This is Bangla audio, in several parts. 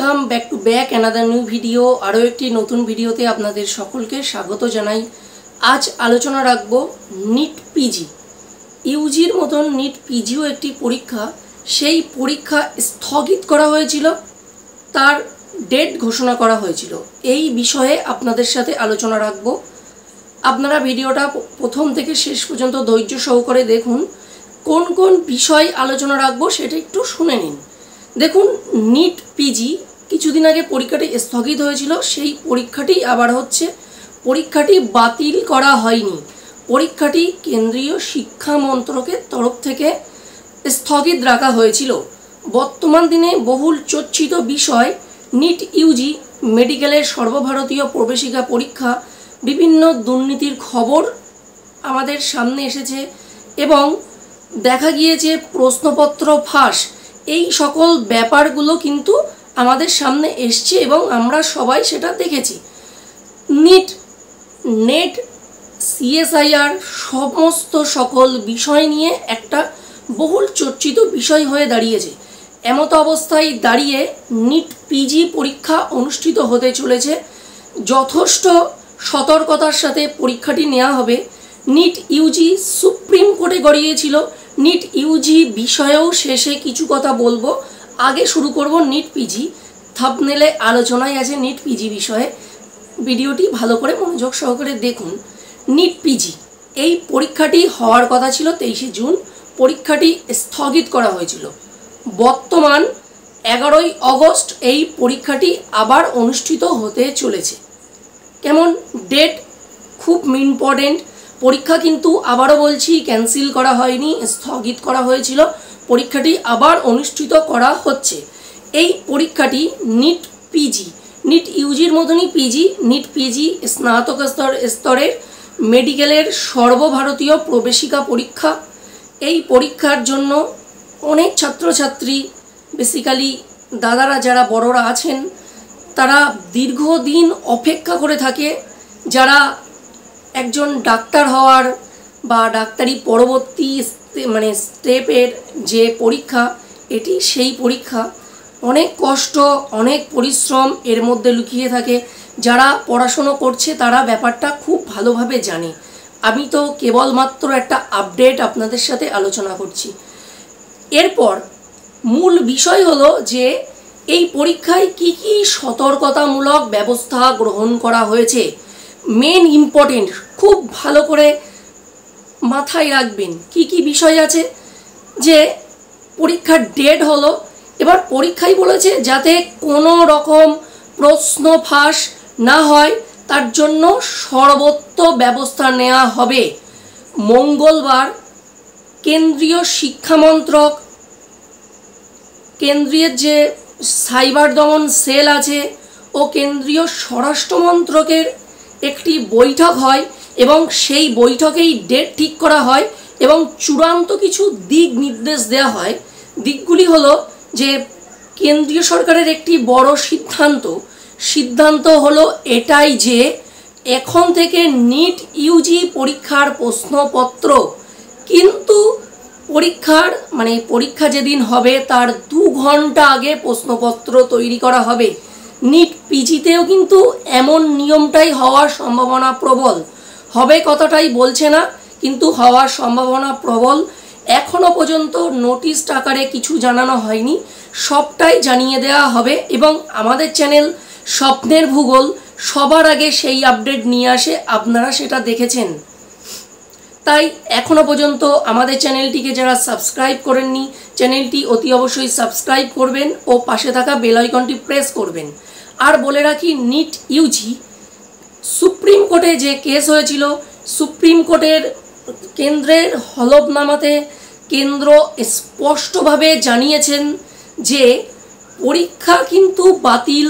Welcome back to back another new video. আরও একটি নতুন ভিডিওতে আপনাদের সকলকে স্বাগত জানাই। আজ আলোচনা রাখব নিট পিজি। ইউজির মতন নিট পিজিও একটি পরীক্ষা, সেই পরীক্ষা স্থগিত করা হয়েছিল, তার ডেট ঘোষণা করা হয়েছিল। এই বিষয়ে আপনাদের সাথে আলোচনা রাখব। আপনারা ভিডিওটা প্রথম থেকে শেষ পর্যন্ত ধৈর্য সহকারে দেখুন। কোন কোন বিষয় আলোচনা রাখবো সেটা একটু শুনে নিন। দেখুন, নিট পিজি কিছুদিন আগে পরীক্ষাটি স্থগিত হয়েছিল, সেই পরীক্ষাটি আবার হচ্ছে। পরীক্ষাটি বাতিল করা হয়নি, পরীক্ষাটি কেন্দ্রীয় শিক্ষা মন্ত্রকের তরফ থেকে স্থগিত রাখা হয়েছিল। বর্তমান দিনে বহুল চর্চিত বিষয় নিট ইউজি মেডিকেলের সর্বভারতীয় প্রবেশিকা পরীক্ষা, বিভিন্ন দুর্নীতির খবর আমাদের সামনে এসেছে এবং দেখা গিয়েছে প্রশ্নপত্র ফাঁস। এই সকল ব্যাপারগুলো কিন্তু আমাদের সামনে এসছে এবং আমরা সবাই সেটা দেখেছি। নেট সিএসআইআর সমস্ত সকল বিষয় নিয়ে একটা বহুল চর্চিত বিষয় হয়ে দাঁড়িয়েছে। এমতো অবস্থায় দাঁড়িয়ে নিট পিজি পরীক্ষা অনুষ্ঠিত হতে চলেছে। যথেষ্ট সতর্কতার সাথে পরীক্ষাটি নেওয়া হবে। নিট ইউজি সুপ্রিম কোর্টে গড়িয়েছিল। নিট ইউজি বিষয়েও শেষে কিছু কথা বলবো। আগে শুরু করব নিট পিজি। থাম্বনেলে আলোচনায় আছে নিট পিজি বিষয়ে। ভিডিওটি ভালো করে মনোযোগ সহকারে দেখুন। নিট পিজি এই পরীক্ষাটি হওয়ার কথা ছিল 23শে জুন, পরীক্ষাটি স্থগিত করা হয়েছিল। বর্তমান 11ই অগস্ট এই পরীক্ষাটি আবার অনুষ্ঠিত হতে চলেছে। কেমন ডেট খুব ইম্পর্টেন্ট। পরীক্ষা কিন্তু আবারও বলছি ক্যান্সেল করা হয়নি, স্থগিত করা হয়েছিল। পরীক্ষাটি আবার অনুষ্ঠিত করা হচ্ছে। এই পরীক্ষাটি নিট পিজি, নিট ইউজির মতনই পিজি, নিট পিজি স্নাতক স্তরের মেডিকেলের সর্বভারতীয় প্রবেশিকা পরীক্ষা। এই পরীক্ষার জন্য অনেক ছাত্রছাত্রী, বেসিক্যালি দাদারা যারা বড়রা আছেন, তারা দীর্ঘদিন অপেক্ষা করে থাকে। যারা একজন ডাক্তার হওয়ার বা ডাক্তারি পরবর্তী স্টেপের যে পরীক্ষা, এটি সেই পরীক্ষা। অনেক কষ্ট, অনেক পরিশ্রম এর মধ্যে লুকিয়ে থাকে। যারা পড়াশুনো করছে তারা ব্যাপারটা খুব ভালোভাবে জানে। আমি তো কেবলমাত্র একটা আপডেট আপনাদের সাথে আলোচনা করছি। এরপর মূল বিষয় হলো যে এই পরীক্ষায় কি কি সতর্কতামূলক ব্যবস্থা গ্রহণ করা হয়েছে। মেন ইম্পর্টেন্ট, খুব ভালো করে মাথায় রাখবেন কি কি বিষয় আছে। যে পরীক্ষার ডেট হলো, এবার পরীক্ষায় বলেছে যাতে কোনো রকম প্রশ্ন ফাঁস না হয় তার জন্য সর্বোচ্চ ব্যবস্থা নেওয়া হবে। মঙ্গলবার কেন্দ্রীয় শিক্ষামন্ত্রক, কেন্দ্রীয় যে সাইবার দমন সেল আছে ও কেন্দ্রীয় স্বরাষ্ট্রমন্ত্রকের একটি বৈঠক হয় এবং সেই বৈঠকেই ডেট ঠিক করা হয় এবং চূড়ান্ত কিছু দিক নির্দেশ দেওয়া হয়। দিকগুলি হলো যে কেন্দ্রীয় সরকারের একটি বড় সিদ্ধান্ত হলো এটাই যে এখন থেকে নিট ইউজি পরীক্ষার প্রশ্নপত্র কিন্তু পরীক্ষা যেদিন হবে তার 2 ঘন্টা আগে প্রশ্নপত্র তৈরি করা হবে। নিট পিজিতেও কিন্তু এমন নিয়মটাই হওয়ার সম্ভাবনা প্রবল। হবে কথাটাই বলছে না, কিন্তু হওয়ার সম্ভাবনা প্রবল। এখনও পর্যন্ত নোটিশ আকারে কিছু জানানো হয়নি, সবটাই জানিয়ে দেওয়া হবে এবং আমাদের চ্যানেল স্বপ্নের ভূগোল সবার আগে সেই আপডেট নিয়ে আসে। আপনারা সেটা দেখেছেন। তাই এখনও পর্যন্ত আমাদের চ্যানেলটিকে যারা সাবস্ক্রাইব করেননি, চ্যানেলটি অতি অবশ্যই সাবস্ক্রাইব করবেন ও পাশে থাকা বেল আইকনটি প্রেস করবেন। আর বলে রাখি, নিট ইউজি সুপ্রিম কোর্টে যে কেস হয়েছিল, সুপ্রিম কোর্টের কেন্দ্রের হলফনামাতে কেন্দ্র স্পষ্টভাবে জানিয়েছেন যে পরীক্ষা কিন্তু বাতিল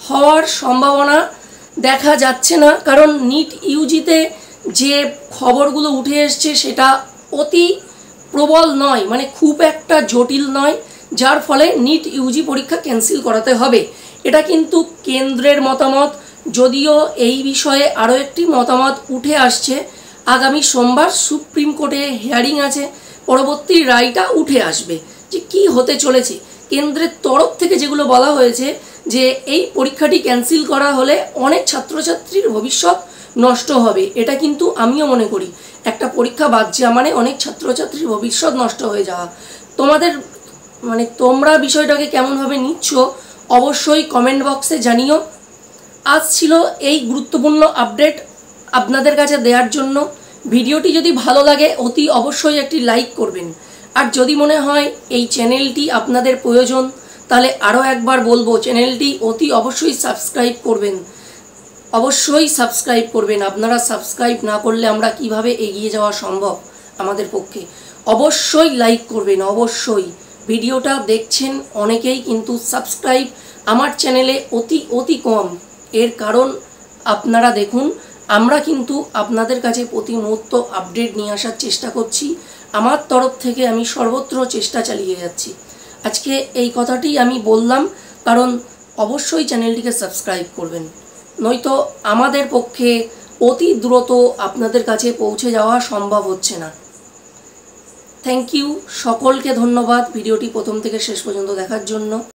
হওয়ার সম্ভাবনা দেখা যাচ্ছে না। কারণ নিট ইউজিতে যে খবরগুলো উঠে এসছে সেটা অতি প্রবল নয়, খুব একটা জটিল নয়, যার ফলে নিট ইউজি পরীক্ষা ক্যান্সেল করাতে হবে। এটা কিন্তু কেন্দ্রের মতামত। যদিও এই বিষয়ে আরও একটি মতামত উঠে আসছে। আগামী সোমবার সুপ্রিম কোর্টে হিয়ারিং আছে, পরবর্তী রায়টা উঠে আসবে যে কি হতে চলেছে। কেন্দ্রের তরফ থেকে যেগুলো বলা হয়েছে যে এই পরীক্ষাটি ক্যান্সেল করা হলে অনেক ছাত্রছাত্রীর ভবিষ্যৎ নষ্ট হবে। এটা কিন্তু আমিও মনে করি, একটা পরীক্ষা বাদ যাওয়া মানে অনেক ছাত্রছাত্রীর ভবিষ্যৎ নষ্ট হয়ে যাওয়া। তোমাদের মানে তোমরা বিষয়টাকে কেমনভাবে নিচ্ছ অবশ্যই কমেন্ট বক্সে জানিও। আজ ছিল এই গুরুত্বপূর্ণ আপডেট আপনাদের কাছে দেওয়ার জন্য। ভিডিওটি যদি ভালো লাগে অতি অবশ্যই একটি লাইক করবেন, আর যদি মনে হয় এই চ্যানেলটি আপনাদের প্রয়োজন তাহলে আরও একবার বলবো চ্যানেলটি অতি অবশ্যই সাবস্ক্রাইব করবেন, অবশ্যই সাবস্ক্রাইব করবেন। আপনারা সাবস্ক্রাইব না করলে আমরা কিভাবে এগিয়ে যাওয়া সম্ভব আমাদের পক্ষে। অবশ্যই লাইক করবেন, অবশ্যই। ভিডিওটা দেখছেন অনেকেই কিন্তু সাবস্ক্রাইব আমার চ্যানেলে অতি কম। এর কারণ আপনারা দেখুন, আমরা কিন্তু আপনাদের কাছে প্রতি মুহূর্ত আপডেট নিয়ে আসার চেষ্টা করছি। আমার তরফ থেকে আমি সর্বত্র চেষ্টা চালিয়ে যাচ্ছি। আজকে এই কথাটি আমি বললাম কারণ অবশ্যই চ্যানেলটিকে সাবস্ক্রাইব করবেন, নয়তো আমাদের পক্ষে অতি দ্রুত আপনাদের কাছে পৌঁছে যাওয়া সম্ভব হচ্ছে না। থ্যাংক ইউ, সকলকে ধন্যবাদ ভিডিওটি প্রথম থেকে শেষ পর্যন্ত দেখার জন্য।